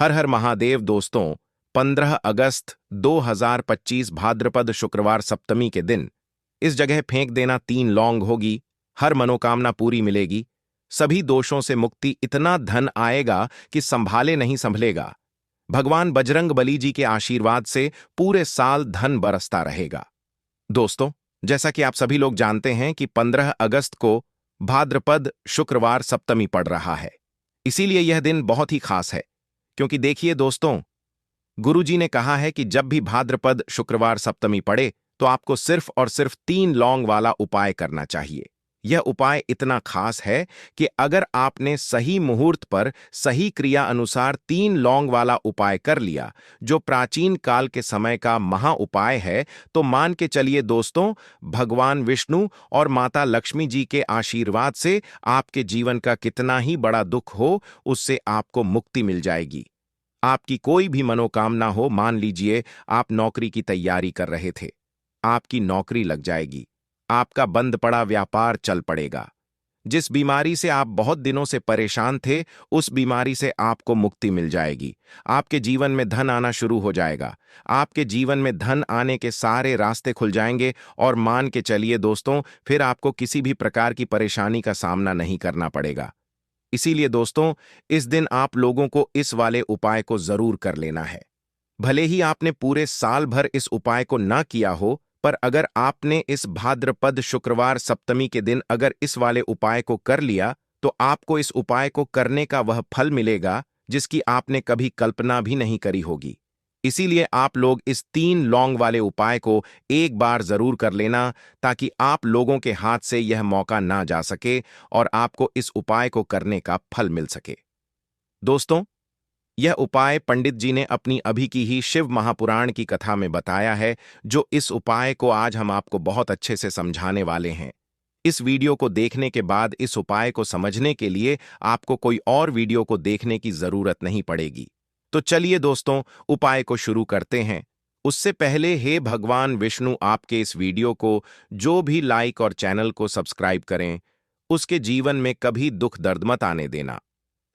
हर हर महादेव दोस्तों। 15 अगस्त 2025 भाद्रपद शुक्रवार सप्तमी के दिन इस जगह फेंक देना 3 लौंग होगी। हर मनोकामना पूरी मिलेगी। सभी दोषों से मुक्ति, इतना धन आएगा कि संभाले नहीं संभलेगा। भगवान बजरंग बली जी के आशीर्वाद से पूरे साल धन बरसता रहेगा। दोस्तों, जैसा कि आप सभी लोग जानते हैं कि 15 अगस्त को भाद्रपद शुक्रवार सप्तमी पड़ रहा है। इसीलिए यह दिन बहुत ही खास है, क्योंकि देखिए दोस्तों, गुरुजी ने कहा है कि जब भी भाद्रपद शुक्रवार सप्तमी पड़े तो आपको सिर्फ और सिर्फ 3 लौंग वाला उपाय करना चाहिए। यह उपाय इतना खास है कि अगर आपने सही मुहूर्त पर सही क्रिया अनुसार 3 लौंग वाला उपाय कर लिया, जो प्राचीन काल के समय का महा उपाय है, तो मान के चलिए दोस्तों, भगवान विष्णु और माता लक्ष्मी जी के आशीर्वाद से आपके जीवन का कितना ही बड़ा दुख हो, उससे आपको मुक्ति मिल जाएगी। आपकी कोई भी मनोकामना हो, मान लीजिए आप नौकरी की तैयारी कर रहे थे, आपकी नौकरी लग जाएगी। आपका बंद पड़ा व्यापार चल पड़ेगा। जिस बीमारी से आप बहुत दिनों से परेशान थे, उस बीमारी से आपको मुक्ति मिल जाएगी। आपके जीवन में धन आना शुरू हो जाएगा। आपके जीवन में धन आने के सारे रास्ते खुल जाएंगे और मान के चलिए दोस्तों, फिर आपको किसी भी प्रकार की परेशानी का सामना नहीं करना पड़ेगा। इसीलिए दोस्तों, इस दिन आप लोगों को इस वाले उपाय को जरूर कर लेना है। भले ही आपने पूरे साल भर इस उपाय को ना किया हो, पर अगर आपने इस भाद्रपद शुक्रवार सप्तमी के दिन अगर इस वाले उपाय को कर लिया, तो आपको इस उपाय को करने का वह फल मिलेगा जिसकी आपने कभी कल्पना भी नहीं करी होगी। इसीलिए आप लोग इस 3 लौंग वाले उपाय को एक बार जरूर कर लेना, ताकि आप लोगों के हाथ से यह मौका ना जा सके और आपको इस उपाय को करने का फल मिल सके। दोस्तों, यह उपाय पंडित जी ने अपनी अभी की ही शिव महापुराण की कथा में बताया है, जो इस उपाय को आज हम आपको बहुत अच्छे से समझाने वाले हैं। इस वीडियो को देखने के बाद इस उपाय को समझने के लिए आपको कोई और वीडियो को देखने की जरूरत नहीं पड़ेगी। तो चलिए दोस्तों, उपाय को शुरू करते हैं। उससे पहले हे भगवान विष्णु, आपके इस वीडियो को जो भी लाइक और चैनल को सब्सक्राइब करें, उसके जीवन में कभी दुख दर्द मत आने देना।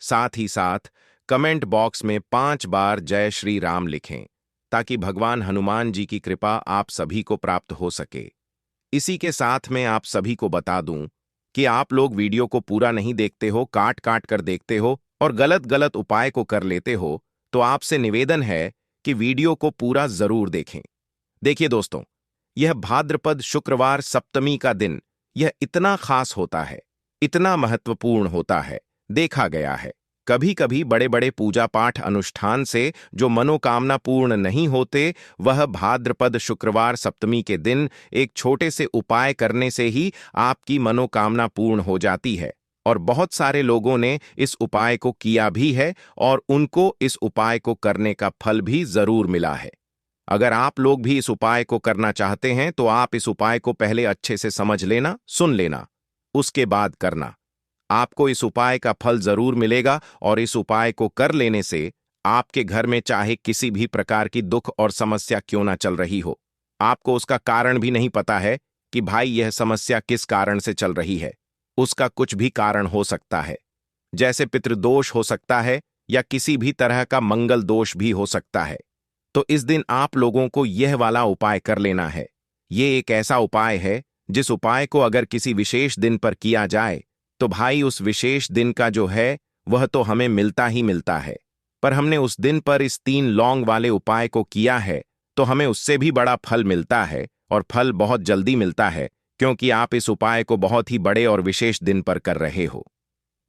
साथ ही साथ कमेंट बॉक्स में 5 बार जय श्री राम लिखें, ताकि भगवान हनुमान जी की कृपा आप सभी को प्राप्त हो सके। इसी के साथ मैं आप सभी को बता दूं कि आप लोग वीडियो को पूरा नहीं देखते हो, काट काट कर देखते हो और गलत गलत उपाय को कर लेते हो, तो आपसे निवेदन है कि वीडियो को पूरा जरूर देखें। देखिए दोस्तों, यह भाद्रपद शुक्रवार सप्तमी का दिन यह इतना खास होता है, इतना महत्वपूर्ण होता है। देखा गया है कभी कभी बड़े बड़े पूजा पाठ अनुष्ठान से जो मनोकामना पूर्ण नहीं होते, वह भाद्रपद शुक्रवार सप्तमी के दिन एक छोटे से उपाय करने से ही आपकी मनोकामना पूर्ण हो जाती है। और बहुत सारे लोगों ने इस उपाय को किया भी है और उनको इस उपाय को करने का फल भी जरूर मिला है। अगर आप लोग भी इस उपाय को करना चाहते हैं, तो आप इस उपाय को पहले अच्छे से समझ लेना, सुन लेना, उसके बाद करना। आपको इस उपाय का फल जरूर मिलेगा और इस उपाय को कर लेने से आपके घर में चाहे किसी भी प्रकार की दुख और समस्या क्यों ना चल रही हो, आपको उसका कारण भी नहीं पता है कि भाई यह समस्या किस कारण से चल रही है। उसका कुछ भी कारण हो सकता है, जैसे पितृदोष हो सकता है या किसी भी तरह का मंगल दोष भी हो सकता है। तो इस दिन आप लोगों को यह वाला उपाय कर लेना है। ये एक ऐसा उपाय है जिस उपाय को अगर किसी विशेष दिन पर किया जाए, तो भाई उस विशेष दिन का जो है वह तो हमें मिलता ही मिलता है। पर हमने उस दिन पर इस 3 लौंग वाले उपाय को किया है, तो हमें उससे भी बड़ा फल मिलता है और फल बहुत जल्दी मिलता है, क्योंकि आप इस उपाय को बहुत ही बड़े और विशेष दिन पर कर रहे हो।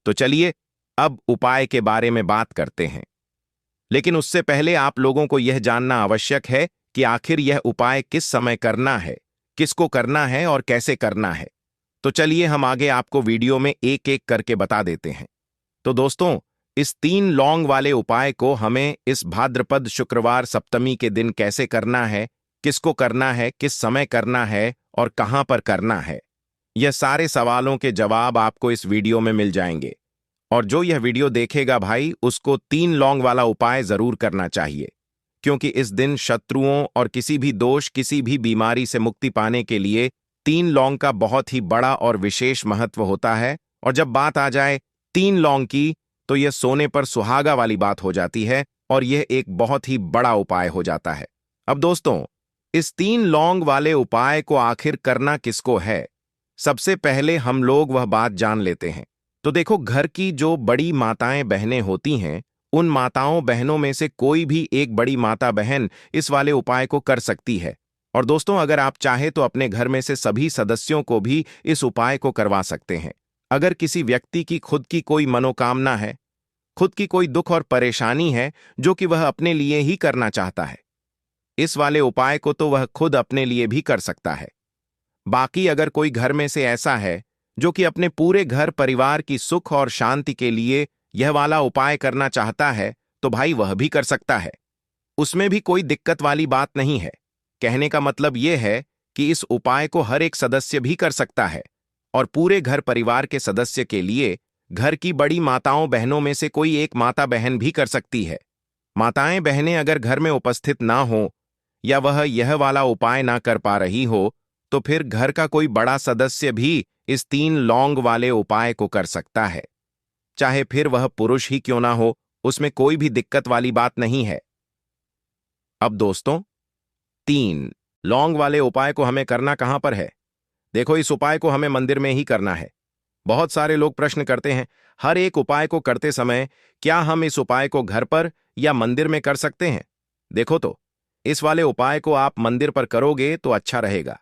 तो चलिए अब उपाय के बारे में बात करते हैं। लेकिन उससे पहले आप लोगों को यह जानना आवश्यक है कि आखिर यह उपाय किस समय करना है, किसको करना है और कैसे करना है। तो चलिए हम आगे आपको वीडियो में एक एक करके बता देते हैं। तो दोस्तों, इस 3 लौंग वाले उपाय को हमें इस भाद्रपद शुक्रवार सप्तमी के दिन कैसे करना है, किसको करना है, किस समय करना है और कहां पर करना है, यह सारे सवालों के जवाब आपको इस वीडियो में मिल जाएंगे। और जो यह वीडियो देखेगा भाई, उसको 3 लौंग वाला उपाय जरूर करना चाहिए, क्योंकि इस दिन शत्रुओं और किसी भी दोष, किसी भी बीमारी से मुक्ति पाने के लिए 3 लौंग का बहुत ही बड़ा और विशेष महत्व होता है। और जब बात आ जाए 3 लौंग की, तो यह सोने पर सुहागा वाली बात हो जाती है। और यह एक बहुत ही बड़ा उपाय हो जाता है। अब दोस्तों, इस 3 लौंग वाले उपाय को आखिर करना किसको है, सबसे पहले हम लोग वह बात जान लेते हैं। तो देखो, घर की जो बड़ी माताएं बहनें होती हैं, उन माताओं बहनों में से कोई भी एक बड़ी माता बहन इस वाले उपाय को कर सकती है। और दोस्तों, अगर आप चाहे तो अपने घर में से सभी सदस्यों को भी इस उपाय को करवा सकते हैं। अगर किसी व्यक्ति की खुद की कोई मनोकामना है, खुद की कोई दुख और परेशानी है जो कि वह अपने लिए ही करना चाहता है, इस वाले उपाय को तो वह खुद अपने लिए भी कर सकता है। बाकी अगर कोई घर में से ऐसा है जो कि अपने पूरे घर परिवार की सुख और शांति के लिए यह वाला उपाय करना चाहता है, तो भाई वह भी कर सकता है। उसमें भी कोई दिक्कत वाली बात नहीं है। कहने का मतलब यह है कि इस उपाय को हर एक सदस्य भी कर सकता है और पूरे घर परिवार के सदस्य के लिए घर की बड़ी माताओं बहनों में से कोई एक माता बहन भी कर सकती है। माताएं बहनें अगर घर में उपस्थित ना हो या वह यह वाला उपाय ना कर पा रही हो, तो फिर घर का कोई बड़ा सदस्य भी इस 3 लौंग वाले उपाय को कर सकता है। चाहे फिर वह पुरुष ही क्यों ना हो, उसमें कोई भी दिक्कत वाली बात नहीं है। अब दोस्तों, 3 लौंग वाले उपाय को हमें करना कहां पर है? देखो, इस उपाय को हमें मंदिर में ही करना है। बहुत सारे लोग प्रश्न करते हैं, हर एक उपाय को करते समय क्या हम इस उपाय को घर पर या मंदिर में कर सकते हैं? देखो तो, इस वाले उपाय को आप मंदिर पर करोगे तो अच्छा रहेगा।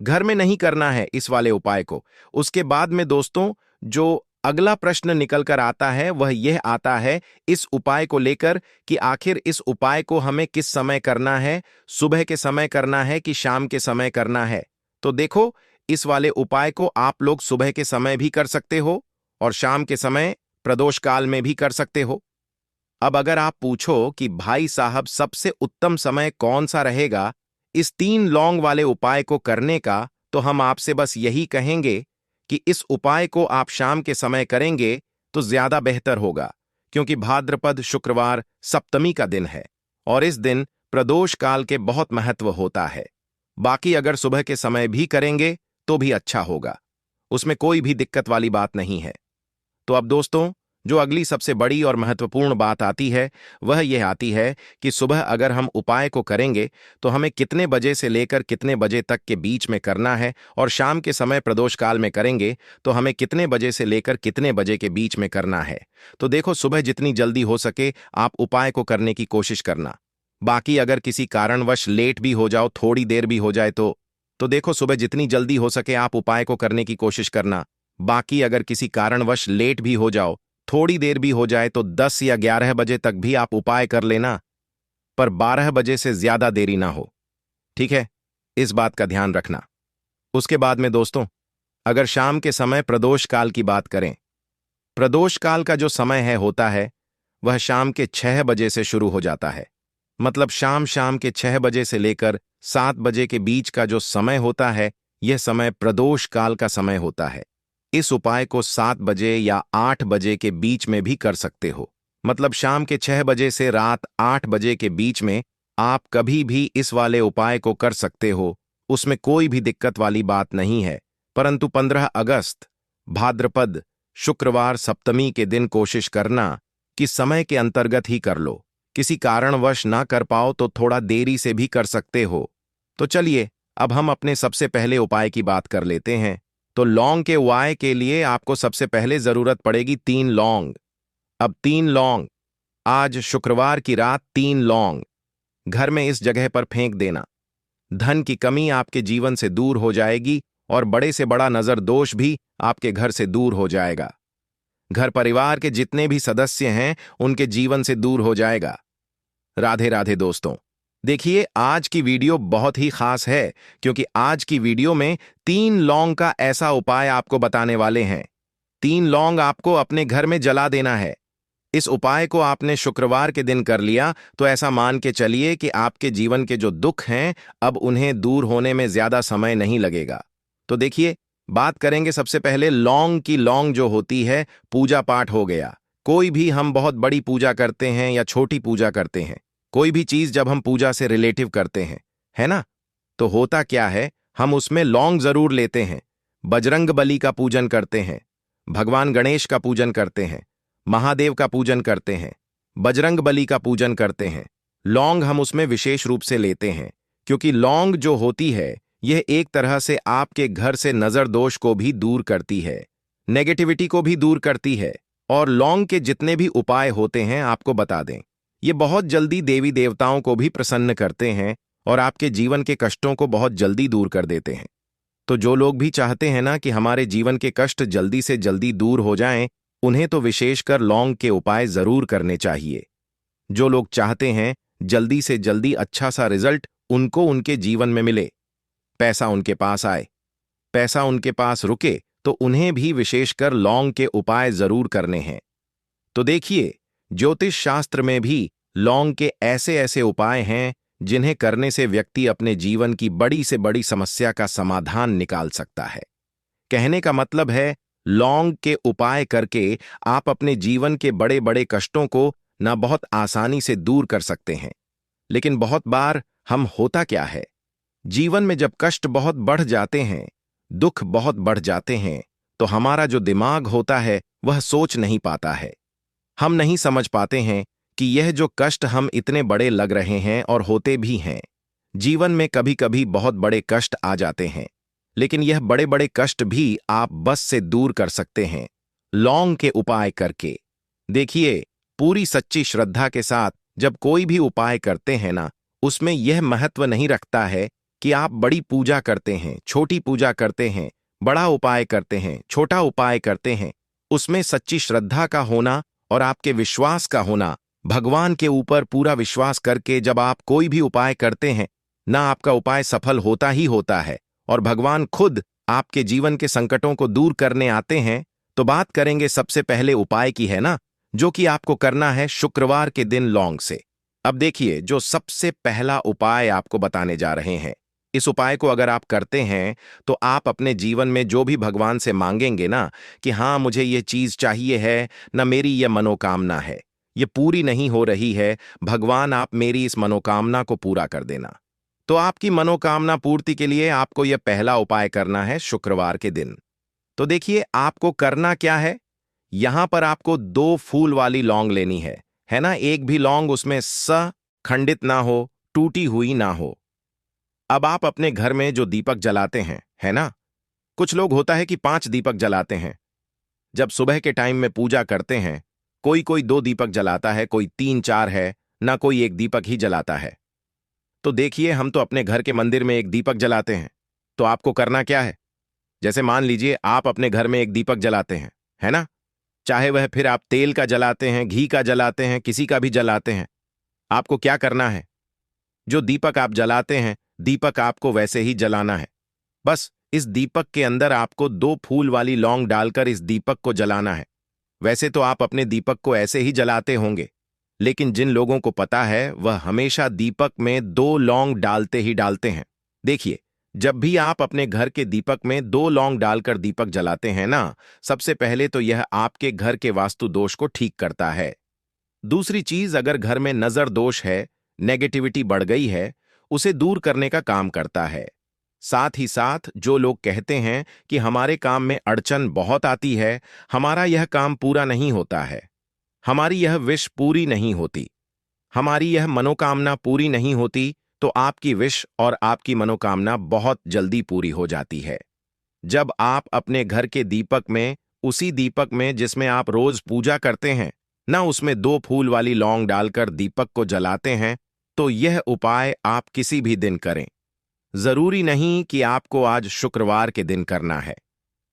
घर में नहीं करना है इस वाले उपाय को। उसके बाद में दोस्तों, जो अगला प्रश्न निकल कर आता है वह यह आता है इस उपाय को लेकर कि आखिर इस उपाय को हमें किस समय करना है, सुबह के समय करना है कि शाम के समय करना है? तो देखो, इस वाले उपाय को आप लोग सुबह के समय भी कर सकते हो और शाम के समय प्रदोष काल में भी कर सकते हो। अब अगर आप पूछो कि भाई साहब सबसे उत्तम समय कौन सा रहेगा इस 3 लौंग वाले उपाय को करने का, तो हम आपसे बस यही कहेंगे कि इस उपाय को आप शाम के समय करेंगे तो ज्यादा बेहतर होगा, क्योंकि भाद्रपद शुक्रवार सप्तमी का दिन है और इस दिन प्रदोष काल के बहुत महत्व होता है। बाकी अगर सुबह के समय भी करेंगे तो भी अच्छा होगा, उसमें कोई भी दिक्कत वाली बात नहीं है। तो अब दोस्तों, जो अगली सबसे बड़ी और महत्वपूर्ण बात आती है वह यह आती है कि सुबह अगर हम उपाय को करेंगे तो हमें कितने बजे से लेकर कितने बजे तक के बीच में करना है, और शाम के समय प्रदोष काल में करेंगे तो हमें कितने बजे से लेकर कितने बजे के बीच में करना है। तो देखो, सुबह जितनी जल्दी हो सके आप उपाय को करने की कोशिश करना। बाकी अगर किसी कारणवश लेट भी हो जाओ, थोड़ी देर भी हो जाए तो देखो, सुबह जितनी जल्दी हो सके आप उपाय को करने की कोशिश करना। बाकी अगर किसी कारणवश लेट भी हो जाओ, थोड़ी देर भी हो जाए, तो 10 या 11 बजे तक भी आप उपाय कर लेना, पर 12 बजे से ज्यादा देरी ना हो। ठीक है, इस बात का ध्यान रखना। उसके बाद में दोस्तों, अगर शाम के समय प्रदोष काल की बात करें, प्रदोष काल का जो समय होता है वह शाम के 6 बजे से शुरू हो जाता है। मतलब शाम के 6 बजे से लेकर 7 बजे के बीच का जो समय होता है, यह समय प्रदोष काल का समय होता है। इस उपाय को 7 बजे या 8 बजे के बीच में भी कर सकते हो। मतलब शाम के 6 बजे से रात 8 बजे के बीच में आप कभी भी इस वाले उपाय को कर सकते हो, उसमें कोई भी दिक्कत वाली बात नहीं है। परंतु 15 अगस्त भाद्रपद शुक्रवार सप्तमी के दिन कोशिश करना कि समय के अंतर्गत ही कर लो। किसी कारणवश ना कर पाओ तो थोड़ा देरी से भी कर सकते हो। तो चलिए, अब हम अपने सबसे पहले उपाय की बात कर लेते हैं। तो लौंग के उपाय के लिए आपको सबसे पहले जरूरत पड़ेगी 3 लौंग। अब 3 लौंग, आज शुक्रवार की रात 3 लौंग घर में इस जगह पर फेंक देना। धन की कमी आपके जीवन से दूर हो जाएगी और बड़े से बड़ा नजर दोष भी आपके घर से दूर हो जाएगा। घर परिवार के जितने भी सदस्य हैं उनके जीवन से दूर हो जाएगा। राधे राधे दोस्तों। देखिए, आज की वीडियो बहुत ही खास है, क्योंकि आज की वीडियो में 3 लौंग का ऐसा उपाय आपको बताने वाले हैं। 3 लौंग आपको अपने घर में जला देना है। इस उपाय को आपने शुक्रवार के दिन कर लिया तो ऐसा मान के चलिए कि आपके जीवन के जो दुख हैं अब उन्हें दूर होने में ज्यादा समय नहीं लगेगा। तो देखिए, बात करेंगे सबसे पहले लौंग की। लौंग जो होती है, पूजा पाठ हो गया। कोई भी हम बहुत बड़ी पूजा करते हैं या छोटी पूजा करते हैं, कोई भी चीज जब हम पूजा से रिलेटिव करते हैं, है ना, तो होता क्या है, हम उसमें लौंग जरूर लेते हैं। बजरंग बली का पूजन करते हैं, भगवान गणेश का पूजन करते हैं, महादेव का पूजन करते हैं, बजरंगबली का पूजन करते हैं। लौंग हम उसमें विशेष रूप से लेते हैं, क्योंकि लौंग जो होती है यह एक तरह से आपके घर से नजर दोष को भी दूर करती है, नेगेटिविटी को भी दूर करती है। और लौंग के जितने भी उपाय होते हैं आपको बता दें, ये बहुत जल्दी देवी देवताओं को भी प्रसन्न करते हैं और आपके जीवन के कष्टों को बहुत जल्दी दूर कर देते हैं। तो जो लोग भी चाहते हैं ना कि हमारे जीवन के कष्ट जल्दी से जल्दी दूर हो जाएं, उन्हें तो विशेषकर लौंग के उपाय जरूर करने चाहिए। जो लोग चाहते हैं जल्दी से जल्दी अच्छा सा रिजल्ट उनको उनके जीवन में मिले, पैसा उनके पास आए, पैसा उनके पास रुके, तो उन्हें भी विशेषकर लौंग के उपाय जरूर करने हैं। तो देखिए, ज्योतिष शास्त्र में भी लौंग के ऐसे ऐसे उपाय हैं जिन्हें करने से व्यक्ति अपने जीवन की बड़ी से बड़ी समस्या का समाधान निकाल सकता है। कहने का मतलब है, लौंग के उपाय करके आप अपने जीवन के बड़े बड़े कष्टों को ना बहुत आसानी से दूर कर सकते हैं। लेकिन बहुत बार हम होता क्या है, जीवन में जब कष्ट बहुत बढ़ जाते हैं, दुख बहुत बढ़ जाते हैं, तो हमारा जो दिमाग होता है वह सोच नहीं पाता है। हम नहीं समझ पाते हैं कि यह जो कष्ट हम इतने बड़े लग रहे हैं और होते भी हैं। जीवन में कभी कभी बहुत बड़े कष्ट आ जाते हैं, लेकिन यह बड़े बड़े कष्ट भी आप बस से दूर कर सकते हैं लौंग के उपाय करके। देखिए, पूरी सच्ची श्रद्धा के साथ जब कोई भी उपाय करते हैं ना, उसमें यह महत्व नहीं रखता है कि आप बड़ी पूजा करते हैं, छोटी पूजा करते हैं, बड़ा उपाय करते हैं, छोटा उपाय करते हैं। उसमें सच्ची श्रद्धा का होना और आपके विश्वास का होना, भगवान के ऊपर पूरा विश्वास करके जब आप कोई भी उपाय करते हैं ना, आपका उपाय सफल होता ही होता है और भगवान खुद आपके जीवन के संकटों को दूर करने आते हैं। तो बात करेंगे सबसे पहले उपाय की, है ना, जो कि आपको करना है शुक्रवार के दिन लौंग से। अब देखिए, जो सबसे पहला उपाय आपको बताने जा रहे हैं, इस उपाय को अगर आप करते हैं तो आप अपने जीवन में जो भी भगवान से मांगेंगे ना कि हाँ मुझे ये चीज चाहिए है, ना मेरी ये मनोकामना है, ये पूरी नहीं हो रही है, भगवान आप मेरी इस मनोकामना को पूरा कर देना। तो आपकी मनोकामना पूर्ति के लिए आपको यह पहला उपाय करना है शुक्रवार के दिन। तो देखिए, आपको करना क्या है, यहां पर आपको 2 फूल वाली लौंग लेनी है ना। एक भी लौंग उसमें खंडित ना हो, टूटी हुई ना हो। अब आप अपने घर में जो दीपक जलाते हैं, है ना, कुछ लोग होता है कि 5 दीपक जलाते हैं। जब सुबह के टाइम में पूजा करते हैं, कोई कोई 2 दीपक जलाता है, कोई 3-4 है ना, कोई एक दीपक ही जलाता है। तो देखिए, हम तो अपने घर के मंदिर में एक दीपक जलाते हैं। तो आपको करना क्या है, जैसे मान लीजिए आप अपने घर में एक दीपक जलाते हैं, है ना, चाहे वह फिर आप तेल का जलाते हैं, घी का जलाते हैं, किसी का भी जलाते हैं। आपको क्या करना है, जो दीपक आप जलाते हैं, दीपक आपको वैसे ही जलाना है। बस इस दीपक के अंदर आपको 2 फूल वाली लौंग डालकर इस दीपक को जलाना है। वैसे तो आप अपने दीपक को ऐसे ही जलाते होंगे, लेकिन जिन लोगों को पता है वह हमेशा दीपक में 2 लौंग डालते ही डालते हैं। देखिए, जब भी आप अपने घर के दीपक में 2 लौंग डालकर दीपक जलाते हैं ना, सबसे पहले तो यह आपके घर के वास्तु दोष को ठीक करता है। दूसरी चीज, अगर घर में नजर दोष है, नेगेटिविटी बढ़ गई है, उसे दूर करने का काम करता है। साथ ही साथ जो लोग कहते हैं कि हमारे काम में अड़चन बहुत आती है, हमारा यह काम पूरा नहीं होता है, हमारी यह विश पूरी नहीं होती, हमारी यह मनोकामना पूरी नहीं होती, तो आपकी विश और आपकी मनोकामना बहुत जल्दी पूरी हो जाती है। जब आप अपने घर के दीपक में, उसी दीपक में जिसमें आप रोज पूजा करते हैं ना, उसमें 2 फूल वाली लौंग डालकर दीपक को जलाते हैं, तो यह उपाय आप किसी भी दिन करें। जरूरी नहीं कि आपको आज शुक्रवार के दिन करना है।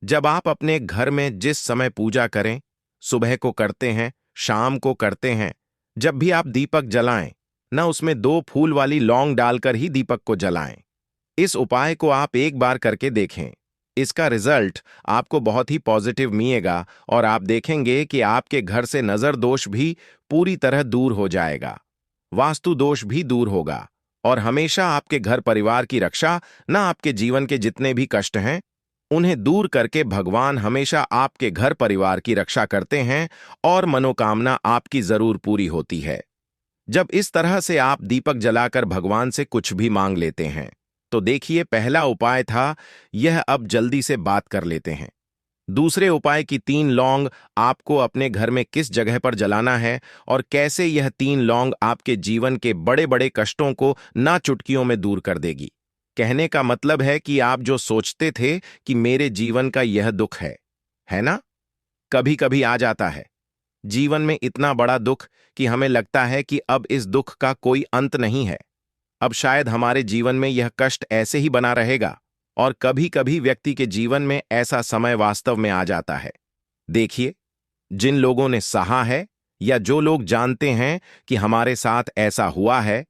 जब आप अपने घर में जिस समय पूजा करें, सुबह को करते हैं, शाम को करते हैं, जब भी आप दीपक जलाएं ना, उसमें 2 फूल वाली लौंग डालकर ही दीपक को जलाएं। इस उपाय को आप एक बार करके देखें, इसका रिजल्ट आपको बहुत ही पॉजिटिव मिलेगा और आप देखेंगे कि आपके घर से नजर दोष भी पूरी तरह दूर हो जाएगा, वास्तु दोष भी दूर होगा और हमेशा आपके घर परिवार की रक्षा, ना आपके जीवन के जितने भी कष्ट हैं उन्हें दूर करके भगवान हमेशा आपके घर परिवार की रक्षा करते हैं और मनोकामना आपकी जरूर पूरी होती है। जब इस तरह से आप दीपक जलाकर भगवान से कुछ भी मांग लेते हैं, तो देखिए, पहला उपाय था यह, अब जल्दी से बात कर लेते हैं। दूसरे उपाय की 3 लौंग आपको अपने घर में किस जगह पर जलाना है और कैसे यह 3 लौंग आपके जीवन के बड़े बड़े कष्टों को ना चुटकियों में दूर कर देगी। कहने का मतलब है कि आप जो सोचते थे कि मेरे जीवन का यह दुख है ना, कभी कभी आ जाता है जीवन में इतना बड़ा दुख कि हमें लगता है कि अब इस दुख का कोई अंत नहीं है। अब शायद हमारे जीवन में यह कष्ट ऐसे ही बना रहेगा। और कभी कभी व्यक्ति के जीवन में ऐसा समय वास्तव में आ जाता है। देखिए, जिन लोगों ने सहा है या जो लोग जानते हैं कि हमारे साथ ऐसा हुआ है,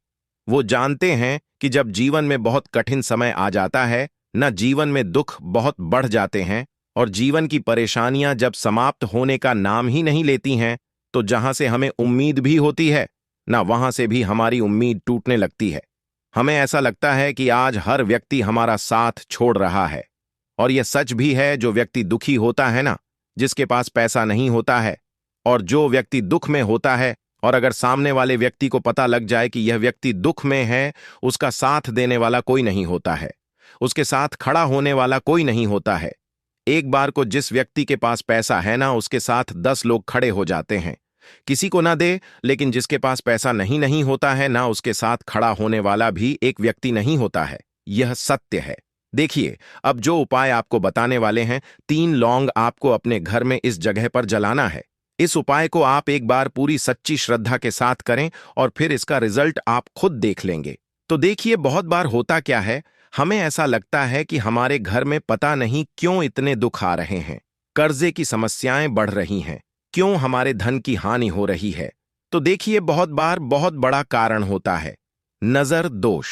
वो जानते हैं कि जब जीवन में बहुत कठिन समय आ जाता है, न जीवन में दुख बहुत बढ़ जाते हैं और जीवन की परेशानियां जब समाप्त होने का नाम ही नहीं लेती हैं, तो जहां से हमें उम्मीद भी होती है, ना वहां से भी हमारी उम्मीद टूटने लगती है। हमें ऐसा लगता है कि आज हर व्यक्ति हमारा साथ छोड़ रहा है। और यह सच भी है, जो व्यक्ति दुखी होता है ना, जिसके पास पैसा नहीं होता है, और जो व्यक्ति दुख में होता है, और अगर सामने वाले व्यक्ति को पता लग जाए कि यह व्यक्ति दुख में है, उसका साथ देने वाला कोई नहीं होता है, उसके साथ खड़ा होने वाला कोई नहीं होता है। एक बार को जिस व्यक्ति के पास पैसा है ना, उसके साथ 10 लोग खड़े हो जाते हैं। किसी को ना दे, लेकिन जिसके पास पैसा नहीं नहीं होता है ना, उसके साथ खड़ा होने वाला भी एक व्यक्ति नहीं होता है। यह सत्य है। देखिए, अब जो उपाय आपको बताने वाले हैं, 3 लौंग आपको अपने घर में इस जगह पर जलाना है। इस उपाय को आप एक बार पूरी सच्ची श्रद्धा के साथ करें और फिर इसका रिजल्ट आप खुद देख लेंगे। तो देखिए, बहुत बार होता क्या है, हमें ऐसा लगता है कि हमारे घर में पता नहीं क्यों इतने दुख आ रहे हैं, कर्जे की समस्याएं बढ़ रही हैं, क्यों हमारे धन की हानि हो रही है। तो देखिए, बहुत बार बहुत बड़ा कारण होता है नजर दोष।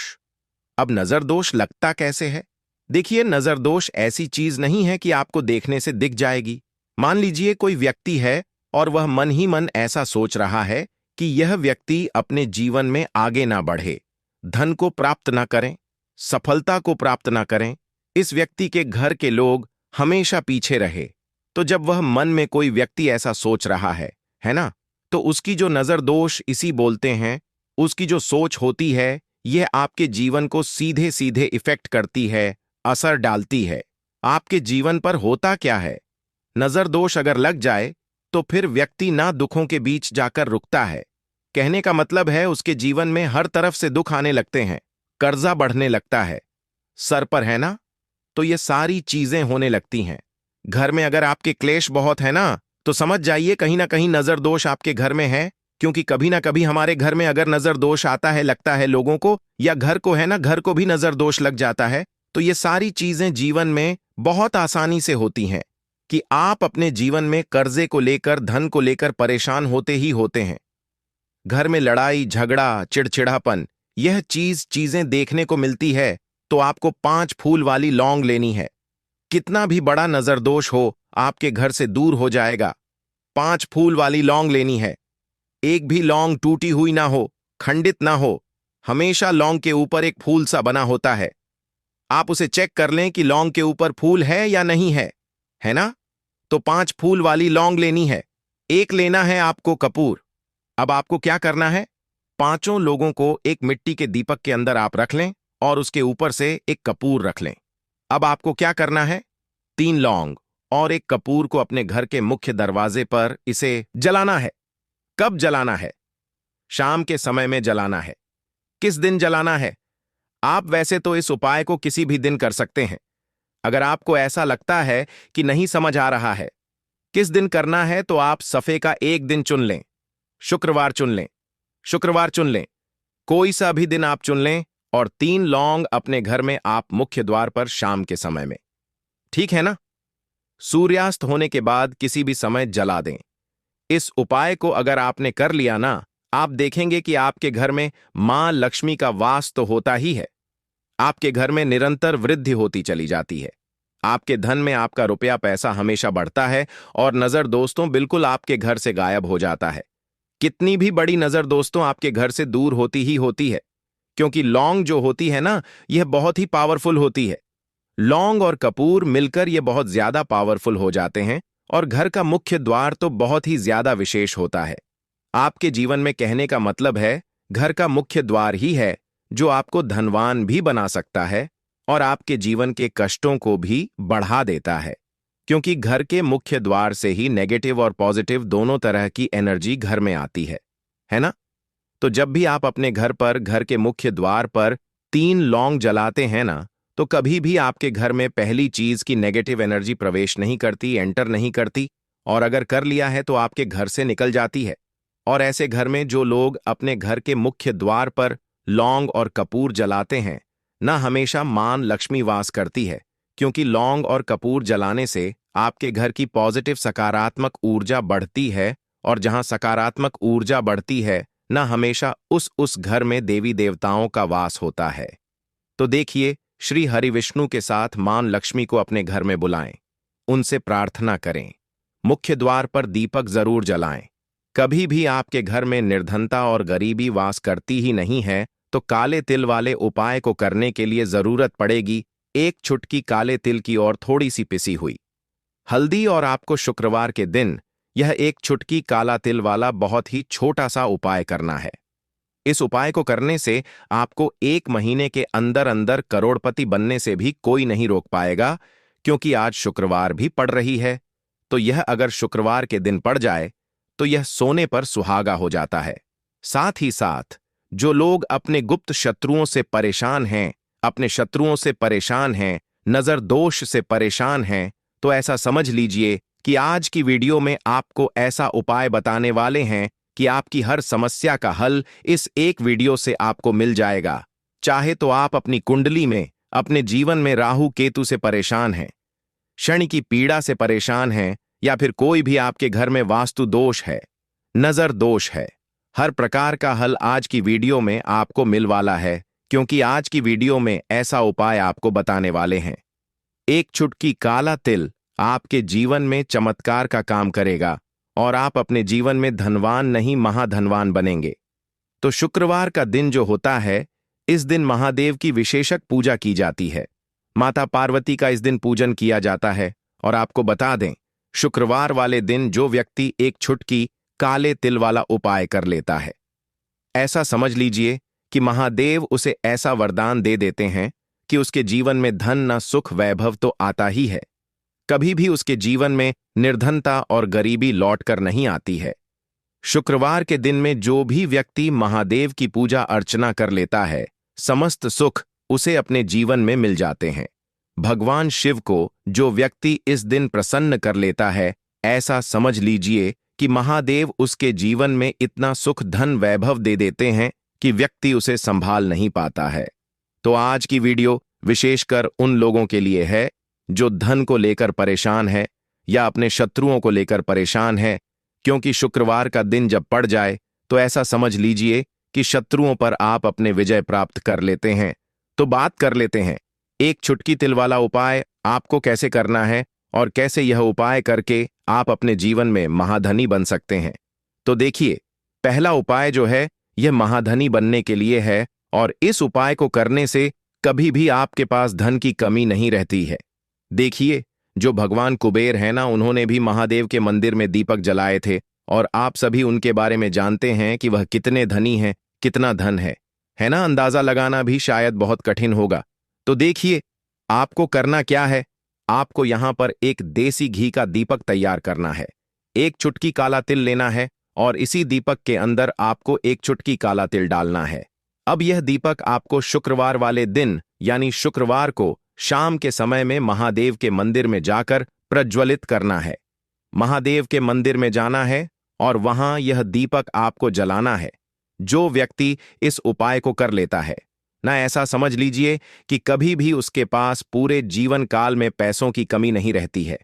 अब नजर दोष लगता कैसे है? देखिए, नजर दोष ऐसी चीज नहीं है कि आपको देखने से दिख जाएगी। मान लीजिए कोई व्यक्ति है और वह मन ही मन ऐसा सोच रहा है कि यह व्यक्ति अपने जीवन में आगे ना बढ़े, धन को प्राप्त ना करें, सफलता को प्राप्त ना करें, इस व्यक्ति के घर के लोग हमेशा पीछे रहे। तो जब वह मन में कोई व्यक्ति ऐसा सोच रहा है ना, तो उसकी जो नजर दोष इसी बोलते हैं, उसकी जो सोच होती है, यह आपके जीवन को सीधे सीधे इफेक्ट करती है, असर डालती है। आपके जीवन पर होता क्या है, नजर दोष अगर लग जाए तो फिर व्यक्ति ना दुखों के बीच जाकर रुकता है। कहने का मतलब है, उसके जीवन में हर तरफ से दुख आने लगते हैं, कर्जा बढ़ने लगता है, सर पर है ना, तो ये सारी चीजें होने लगती हैं। घर में अगर आपके क्लेश बहुत है ना, तो समझ जाइए कहीं ना कहीं नजर दोष आपके घर में है। क्योंकि कभी ना कभी हमारे घर में अगर नजर दोष आता है, लगता है लोगों को या घर को है ना, घर को भी नजर दोष लग जाता है। तो ये सारी चीजें जीवन में बहुत आसानी से होती हैं कि आप अपने जीवन में कर्जे को लेकर, धन को लेकर परेशान होते ही होते हैं। घर में लड़ाई झगड़ा, चिड़चिड़ापन, यह चीजें देखने को मिलती है। तो आपको 5 फूल वाली लौंग लेनी है। कितना भी बड़ा नजर दोष हो, आपके घर से दूर हो जाएगा। 5 फूल वाली लौंग लेनी है। एक भी लौंग टूटी हुई ना हो, खंडित ना हो, हमेशा लौंग के ऊपर एक फूल सा बना होता है। आप उसे चेक कर लें कि लौंग के ऊपर फूल है या नहीं है ना? तो 5 फूल वाली लौंग लेनी है। एक लेना है आपको कपूर। अब आपको क्या करना है, 5 लोगों को एक मिट्टी के दीपक के अंदर आप रख लें और उसके ऊपर से एक कपूर रख लें। अब आपको क्या करना है, 3 लौंग और एक कपूर को अपने घर के मुख्य दरवाजे पर इसे जलाना है। कब जलाना है? शाम के समय में जलाना है। किस दिन जलाना है? आप वैसे तो इस उपाय को किसी भी दिन कर सकते हैं। अगर आपको ऐसा लगता है कि नहीं समझ आ रहा है किस दिन करना है, तो आप सफे का एक दिन चुन लें। शुक्रवार चुन लें, शुक्रवार चुन लें, कोई सा भी दिन आप चुन लें और 3 लौंग अपने घर में आप मुख्य द्वार पर शाम के समय में, ठीक है ना? सूर्यास्त होने के बाद किसी भी समय जला दें। इस उपाय को अगर आपने कर लिया ना, आप देखेंगे कि आपके घर में मां लक्ष्मी का वास तो होता ही है। आपके घर में निरंतर वृद्धि होती चली जाती है। आपके धन में आपका रुपया पैसा हमेशा बढ़ता है और नजर दोस्तों बिल्कुल आपके घर से गायब हो जाता है। कितनी भी बड़ी नजर दोस्तों आपके घर से दूर होती ही होती है, क्योंकि लौंग जो होती है ना, यह बहुत ही पावरफुल होती है। लौंग और कपूर मिलकर ये बहुत ज्यादा पावरफुल हो जाते हैं और घर का मुख्य द्वार तो बहुत ही ज्यादा विशेष होता है। आपके जीवन में कहने का मतलब है, घर का मुख्य द्वार ही है जो आपको धनवान भी बना सकता है और आपके जीवन के कष्टों को भी बढ़ा देता है। क्योंकि घर के मुख्य द्वार से ही नेगेटिव और पॉजिटिव दोनों तरह की एनर्जी घर में आती है ना? तो जब भी आप अपने घर पर घर के मुख्य द्वार पर 3 लौंग जलाते हैं ना, तो कभी भी आपके घर में पहली चीज की नेगेटिव एनर्जी प्रवेश नहीं करती, एंटर नहीं करती, और अगर कर लिया है तो आपके घर से निकल जाती है। और ऐसे घर में जो लोग अपने घर के मुख्य द्वार पर लौंग और कपूर जलाते हैं ना, हमेशा मान लक्ष्मी वास करती है, क्योंकि लौंग और कपूर जलाने से आपके घर की पॉजिटिव सकारात्मक ऊर्जा बढ़ती है, और जहां सकारात्मक ऊर्जा बढ़ती है ना, हमेशा उस घर में देवी देवताओं का वास होता है। तो देखिए, श्री हरि विष्णु के साथ मान लक्ष्मी को अपने घर में बुलाएं, उनसे प्रार्थना करें, मुख्य द्वार पर दीपक जरूर जलाएं। कभी भी आपके घर में निर्धनता और गरीबी वास करती ही नहीं है, तो काले तिल वाले उपाय को करने के लिए जरूरत पड़ेगी 1 चुटकी काले तिल की और थोड़ी सी पिसी हुई हल्दी, और आपको शुक्रवार के दिन यह 1 चुटकी काला तिल वाला बहुत ही छोटा सा उपाय करना है। इस उपाय को करने से आपको 1 महीने के अंदर अंदर करोड़पति बनने से भी कोई नहीं रोक पाएगा, क्योंकि आज शुक्रवार भी पड़ रही है। तो यह अगर शुक्रवार के दिन पड़ जाए तो यह सोने पर सुहागा हो जाता है। साथ ही साथ जो लोग अपने गुप्त शत्रुओं से परेशान हैं, अपने शत्रुओं से परेशान हैं, नजर दोष से परेशान हैं, तो ऐसा समझ लीजिए कि आज की वीडियो में आपको ऐसा उपाय बताने वाले हैं कि आपकी हर समस्या का हल इस एक वीडियो से आपको मिल जाएगा। चाहे तो आप अपनी कुंडली में, अपने जीवन में राहु केतु से परेशान हैं, शनि की पीड़ा से परेशान हैं, या फिर कोई भी आपके घर में वास्तु दोष है, नजर दोष है, हर प्रकार का हल आज की वीडियो में आपको मिल वाला है, क्योंकि आज की वीडियो में ऐसा उपाय आपको बताने वाले हैं। 1 चुटकी काला तिल आपके जीवन में चमत्कार का काम करेगा, और आप अपने जीवन में धनवान नहीं महाधनवान बनेंगे। तो शुक्रवार का दिन जो होता है, इस दिन महादेव की विशेषक पूजा की जाती है। माता पार्वती का इस दिन पूजन किया जाता है। और आपको बता दें, शुक्रवार वाले दिन जो व्यक्ति 1 चुटकी काले तिल वाला उपाय कर लेता है, ऐसा समझ लीजिए कि महादेव उसे ऐसा वरदान दे देते हैं कि उसके जीवन में धन न सुख वैभव तो आता ही है, कभी भी उसके जीवन में निर्धनता और गरीबी लौट कर नहीं आती है। शुक्रवार के दिन में जो भी व्यक्ति महादेव की पूजा अर्चना कर लेता है, समस्त सुख उसे अपने जीवन में मिल जाते हैं। भगवान शिव को जो व्यक्ति इस दिन प्रसन्न कर लेता है, ऐसा समझ लीजिए कि महादेव उसके जीवन में इतना सुख धन वैभव दे देते हैं कि व्यक्ति उसे संभाल नहीं पाता है। तो आज की वीडियो विशेषकर उन लोगों के लिए है जो धन को लेकर परेशान है या अपने शत्रुओं को लेकर परेशान है, क्योंकि शुक्रवार का दिन जब पड़ जाए तो ऐसा समझ लीजिए कि शत्रुओं पर आप अपने विजय प्राप्त कर लेते हैं। तो बात कर लेते हैं 1 चुटकी तिल वाला उपाय आपको कैसे करना है, और कैसे यह उपाय करके आप अपने जीवन में महाधनी बन सकते हैं। तो देखिए, पहला उपाय जो है यह महाधनी बनने के लिए है, और इस उपाय को करने से कभी भी आपके पास धन की कमी नहीं रहती है। देखिए, जो भगवान कुबेर है ना, उन्होंने भी महादेव के मंदिर में दीपक जलाए थे, और आप सभी उनके बारे में जानते हैं कि वह कितने धनी हैं, कितना धन है ना? अंदाजा लगाना भी शायद बहुत कठिन होगा। तो देखिए, आपको करना क्या है, आपको यहां पर एक देसी घी का दीपक तैयार करना है। 1 चुटकी काला तिल लेना है, और इसी दीपक के अंदर आपको 1 चुटकी काला तिल डालना है। अब यह दीपक आपको शुक्रवार वाले दिन यानी शुक्रवार को शाम के समय में महादेव के मंदिर में जाकर प्रज्वलित करना है। महादेव के मंदिर में जाना है और वहां यह दीपक आपको जलाना है। जो व्यक्ति इस उपाय को कर लेता है ना, ऐसा समझ लीजिए कि कभी भी उसके पास पूरे जीवन काल में पैसों की कमी नहीं रहती है।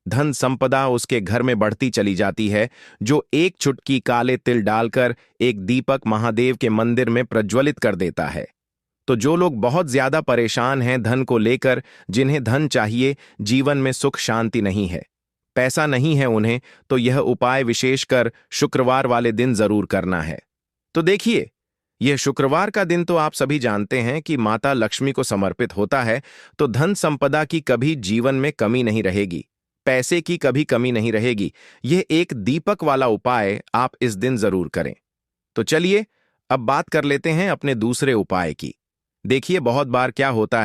धन संपदा उसके घर में बढ़ती चली जाती है, जो 1 चुटकी काले तिल डालकर एक दीपक महादेव के मंदिर में प्रज्वलित कर देता है। तो जो लोग बहुत ज्यादा परेशान हैं धन को लेकर, जिन्हें धन चाहिए, जीवन में सुख शांति नहीं है, पैसा नहीं है उन्हें, तो यह उपाय विशेषकर शुक्रवार वाले दिन जरूर करना है। तो देखिए, यह शुक्रवार का दिन तो आप सभी जानते हैं कि माता लक्ष्मी को समर्पित होता है, तो धन संपदा की कभी जीवन में कमी नहीं रहेगी, पैसे की कभी कमी नहीं रहेगी। यह एक दीपक वाला उपाय आप इस दिन जरूर करें। तो चलिए अब बात कर लेते हैं अपने दूसरे उपाय की। देखिए, बहुत बार क्या होता है